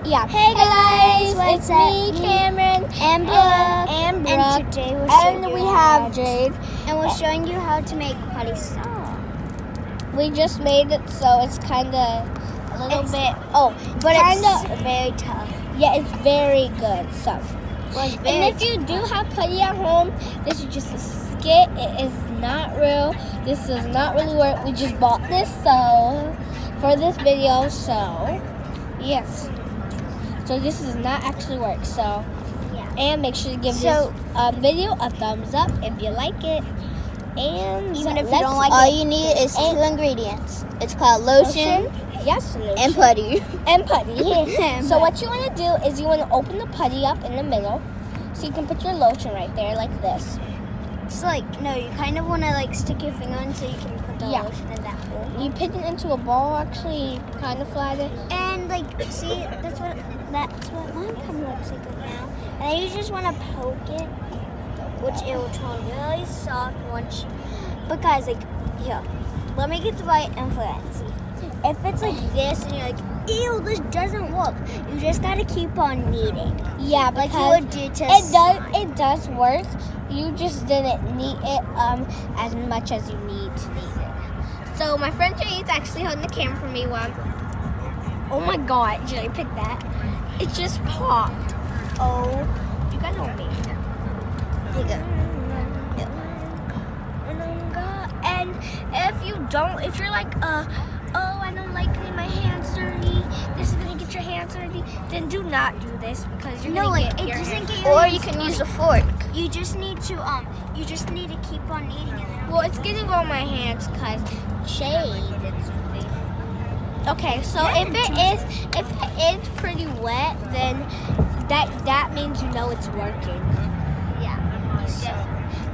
Yeah. Hey guys, it's me, Cameron, and Brooke, and Brooke, and today we're showing and you we have Jade, and we're showing you how to make putty sauce. We just made it, so it's kind of a little bit. Oh, But kinda, it's very tough. yeah, it's very good. So, Well, and if you do have putty at home, this is just a skit. It is not real. This does not really work. We just bought this for this video. So, yes. So this does not actually work. So, yeah. And make sure to give this video a thumbs up if you like it. And Even if you don't like all it, you need is 2 ingredients. It's called lotion, yes, lotion. and putty. And putty. So what you want to do is you want to open the putty up in the middle, so you can put your lotion right there like this. Just like you kind of want to like stick your finger in so you can put the lotion in that hole. You put it into a ball, actually, kind of flat it. And like, see, that's what mine kind of looks like now. And then you just want to poke it, which it will turn really soft once. But guys, like, here, let me get the right influence. If it's like this and you're like, ew, this doesn't work, you just gotta keep on kneading. Yeah, Like you because would do to it does work. You just didn't knead it as much as you need to knead it. So my friend Jade's actually holding the camera for me one. Oh my God, Jade, pick that. It just popped. Oh, you guys know me. Here you go. And if you're like, oh, I don't like getting my hands dirty, this is gonna get your hands dirty, then do not do this because you're gonna get your hands dirty. Or you can use a fork. You just need to keep on kneading it. Well, it's getting on my hands because Jade did something. Okay, so if it is pretty wet, then that means you know it's working. Yeah. So,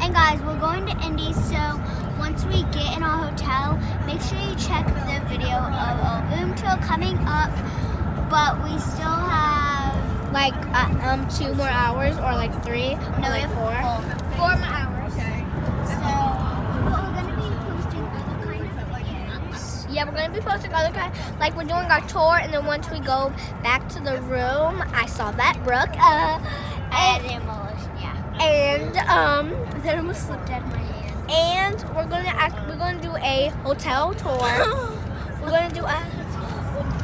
and guys, we're going to Indy, so once we get in our hotel, make sure you check the video of our room tour coming up. But we still have Like 2 more hours, or like 3, no, or like 4. 4 more hours. So we're gonna be posting other kind of videos. Yeah, we're gonna be posting other kind. Like we're doing our tour, and then once we go back to the room, I saw that Brooke. And And that almost slipped out of my hand. and we're gonna do a hotel tour. We're gonna do a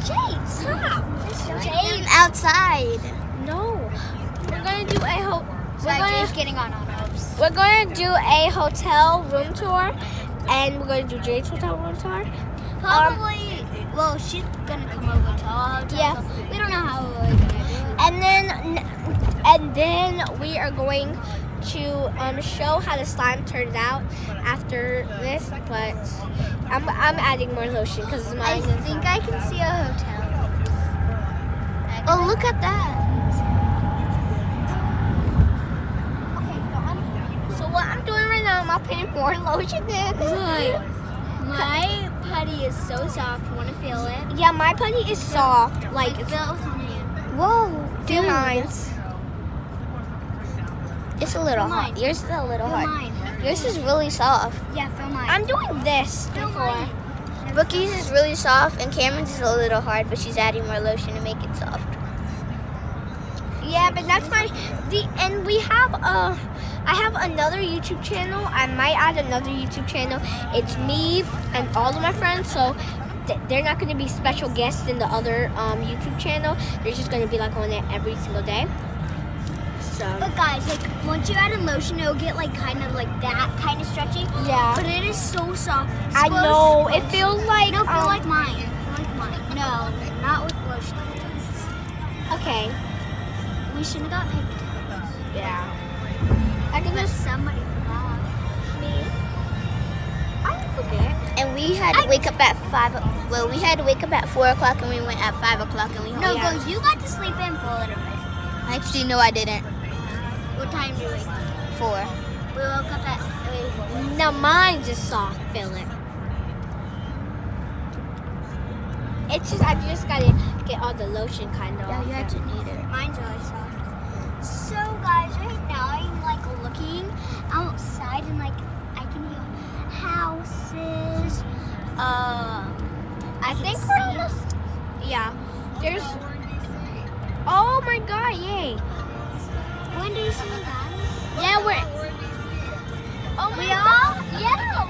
Jade, stop. Jade outside. No, we're gonna do a Jade's getting on our nerves. We're gonna do a hotel room tour, and we're gonna do Jade's hotel room tour. Probably. Well, she's gonna come over to our hotel. Yeah. So we don't know how we're gonna do it. And then we are going to show how the slime turned out after this, but I'm adding more lotion because mine I is. think I can see a hotel. Oh, look at that. Okay, so what I'm doing right now, I'm putting more lotion in. Look, my putty is so soft. Want to feel it? Yeah, my putty is soft. Like Feel it with one hand. Whoa, feel mine. It's a little Feel hot. mine. Yours is a little Feel hot. mine. Yours is really soft. Yeah, feel mine. I'm doing this Feel before. mine. Brookie's is really soft, and Cameron's is a little hard, but she's adding more lotion to make it soft. Yeah, but that's and we have I have another YouTube channel. I might add another YouTube channel. It's me and all of my friends, so they're not going to be special guests in the other YouTube channel. They're just going to be like on it every single day. So. But guys, like once you add in lotion, it'll get like kind of like that kind of stretchy. Yeah. But it is so soft. I know. It feels like. No, feel like mine. Feel like mine. No, not with lotion. Okay. We shouldn't have got paper towels. Yeah. I think somebody forgot. Me. I didn't forget. And we had to wake up at 5. Well, we had to wake up at 4 o'clock, and we went at 5 o'clock, and we home. No, girls, you got to sleep in for a little bit. Actually, no, I didn't. What time do you wake up? 4. We woke up at Now mine's just soft, feel it. It's just I just gotta get all the lotion kind of. Yeah, off you had to need it. Mine's really soft. So guys, right now I'm like looking outside and like I can hear houses. I think we're almost. Yeah. There's my god, yay. When do you see me, guys? Yeah, we're... Oh my god. Yeah, look.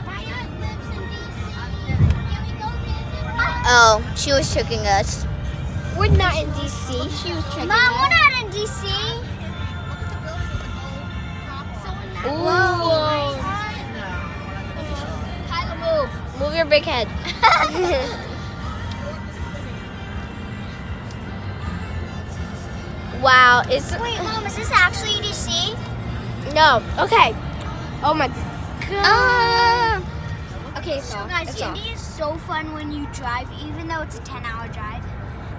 My aunt lives in DC. Can we go visit? Oh, she was tricking us. We're not in DC. She was checking Mom, us. we're not in DC. Ooh. Kyla, move. Move your big head. Wow, it's... Wait, Mom, is this actually DC? No, okay. Oh my god. Okay, So so guys, it's off. Indy is so fun when you drive, even though it's a 10-hour drive.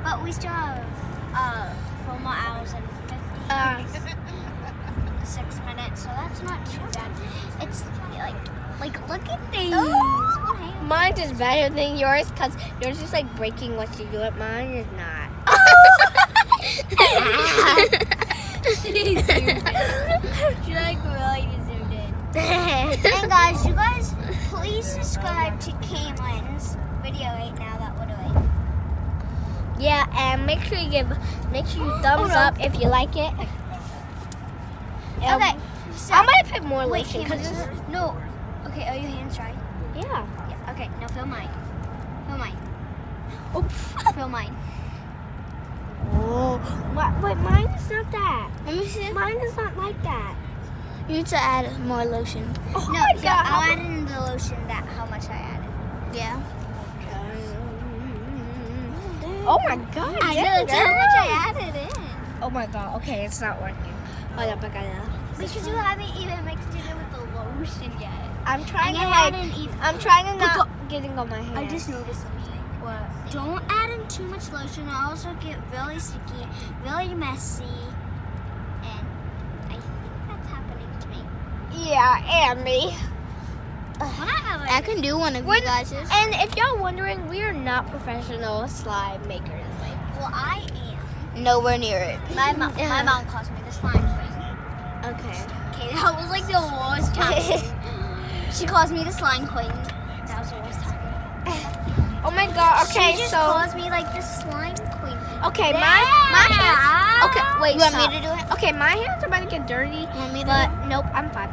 But we still have 4 more hours and 56 minutes, so that's not too bad. It's like look at these. What happened? Mine is better than yours because yours is like breaking what you do. Mine is not. She like really zoomed in. And guys, you guys, please subscribe to Caitlin's video right now. That would have. Yeah, and make sure you thumbs up if you like it. Okay, so I'm gonna put more wait, lotion because Caitlin, no. Okay, are your hands dry? yeah. Yeah. Okay, no, feel mine. Feel mine. Feel mine. Oh, wait, mine is not that. Let me see. Mine is not like that. You need to add more lotion. Oh No, my so god. I'll add in the lotion that how much I added. Yeah. Oh my god. I know, it's how much I added in. Oh my god. Okay, it's not working. Hold up, I gotta. Because you haven't even mixed it in with the lotion yet. I'm trying to And like. I didn't even. I'm trying to not getting on my hands. I just noticed something. What? Don't add in too much lotion. I also get really sticky, really messy, and I think that's happening to me. Yeah, and me. When I have I can do one of you guys'. And if y'all wondering, we are not professional slime makers. Like, well, I am. Nowhere near it. My mom calls me the slime queen. okay. Okay, that was like the worst time. She calls me the slime queen. That was the worst time. Oh my god. Okay, she just so. calls me like the slime queen. Okay, my hands. Okay, wait. You want stop. me to do it? Okay, my hands are about to get dirty. You want me to But nope, I'm fine.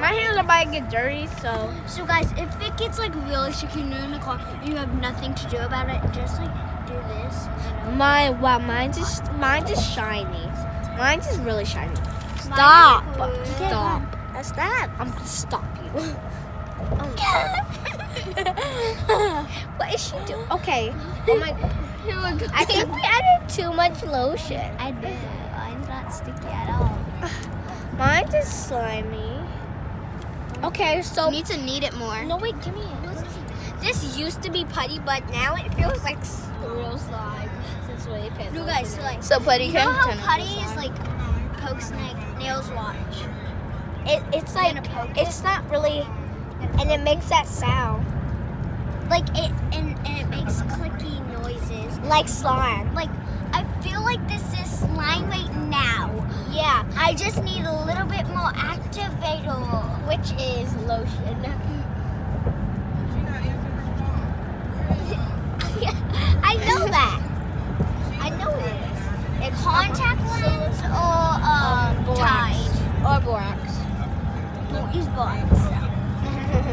My hands are about to get dirty, so. So guys, if it gets like really sticky in the car and you have nothing to do about it, just like do this. Mine's just shiny. Mine's is really shiny. Mine Stop. is blue. Stop. Stop. I'm gonna stop you. What is she doing? Okay. Oh my. I think we added too much lotion. I did. Mine's not sticky at all. Mine's is slimy. Okay, so. You need to knead it more. No, wait, give me it. This used to be putty, but now it feels like real slime. Since we put You guys, so like, So putty you know can how turn into putty is slime. like pokes nails watch. It's like gonna poke it's not really, and it makes that sound Like it and it makes clicky noises. like slime. Like I feel like this is slime right now. Yeah, I just need a little bit more activator. which is lotion. I know that. I know it is. It's Contact lens or Tide. or borax. Don't use box.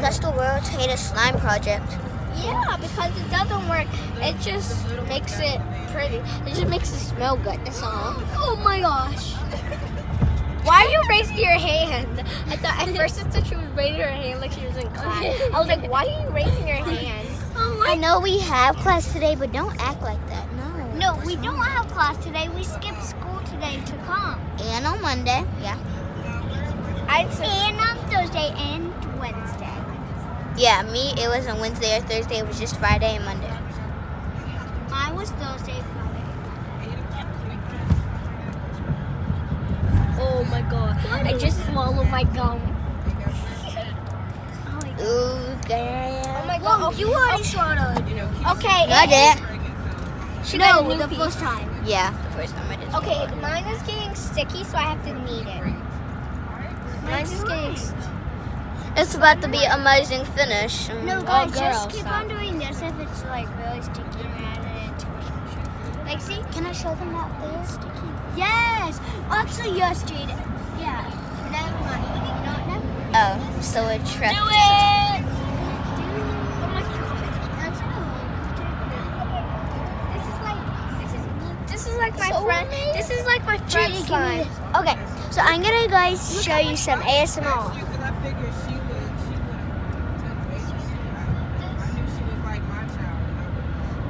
That's the world's hatest slime project. Yeah, because it doesn't work. It just makes it pretty. It just makes it smell good. That's all. Oh my gosh. Why are you raising your hand? I thought at first I thought she was raising her hand like she was in class. I was like, why are you raising your hand? I know we have class today, but don't act like that. No. No, we don't have class today. We skipped school today to come. And on Monday. Yeah. And on Thursday and Wednesday. Yeah, me, it was on Wednesday or Thursday. It was just Friday and Monday. Mine was Thursday, Friday. Oh my god. I just swallowed my gum. Ooh, girl. Oh my god. Well, you already swallowed. Okay. No, I didn't. She got a No, new the piece. first time. Yeah, the first time I did. Okay, mine is getting sticky, so I have to knead it. Mine's just getting It's about to be an amazing finish. No, guys, girl, just keep stop. on doing this if it's like really sticky and adding it too much lotion. Like, see? Can I show them out there? Sticky. Yes. Actually, yes, Jade. Yeah. Never mind. You know what? Never. Oh, so a truck. Do it. Oh my God. This is like my So friend. amazing. This is like my friend's Jade, give me slime. this. Okay, so I'm gonna guys show you some ASMR.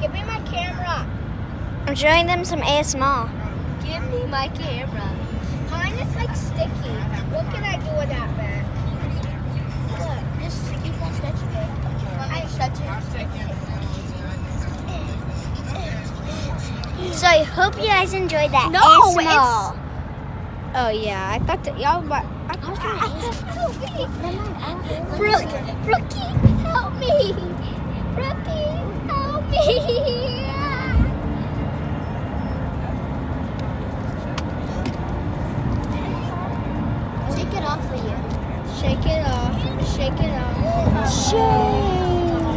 Give me my camera. I'm showing them some ASMR. Give me my camera. Mine is like sticky. What can I do with that, man? Look, just keep on stretching it. I touch it. So I hope you guys enjoyed that No, ASMR. Oh yeah, I thought that y'all. Help me, Brookie, help me, Brookie, help me. Take it off for you. Shake it off. Shake it off.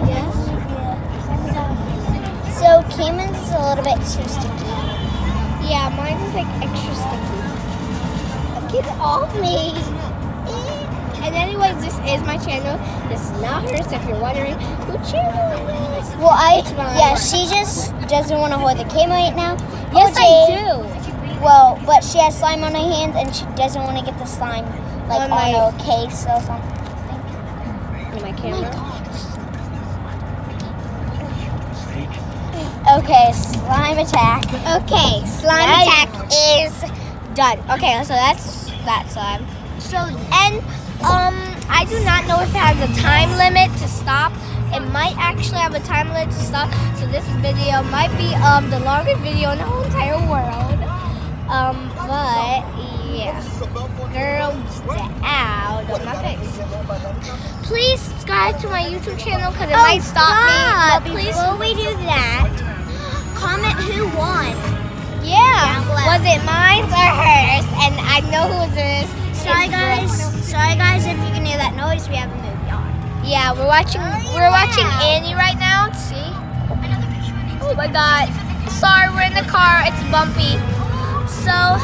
Yes. So Cayman's is a little bit too sticky. Yeah, mine is like extra sticky. Get off me. And anyways, this is my channel. This is not hers. If you're wondering who channel it is. Well, It's mine. yeah, she just doesn't want to hold the camera right now. Yes, I I do. Well, but she has slime on her hands and she doesn't want to get the slime like On on my- her case or something. In my camera. Okay, slime attack. Okay, slime Nice. attack is done. Okay, so that's that slime. So and I do not know if it has a time limit to stop. It might actually have a time limit to stop. So this video might be the longest video in the whole entire world. But yeah, girl, get out of my face. Please subscribe to my YouTube channel because it might stop me. But please, before we do that, comment who won. yeah, down below. was it mine or hers? And I know who it is. Sorry It's guys if you can hear that noise, we have a movie on. Yeah, we're watching Annie right now. See? Oh my God! Sorry, we're in the car. It's bumpy. So,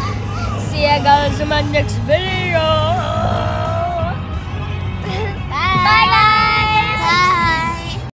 see you guys in my next video.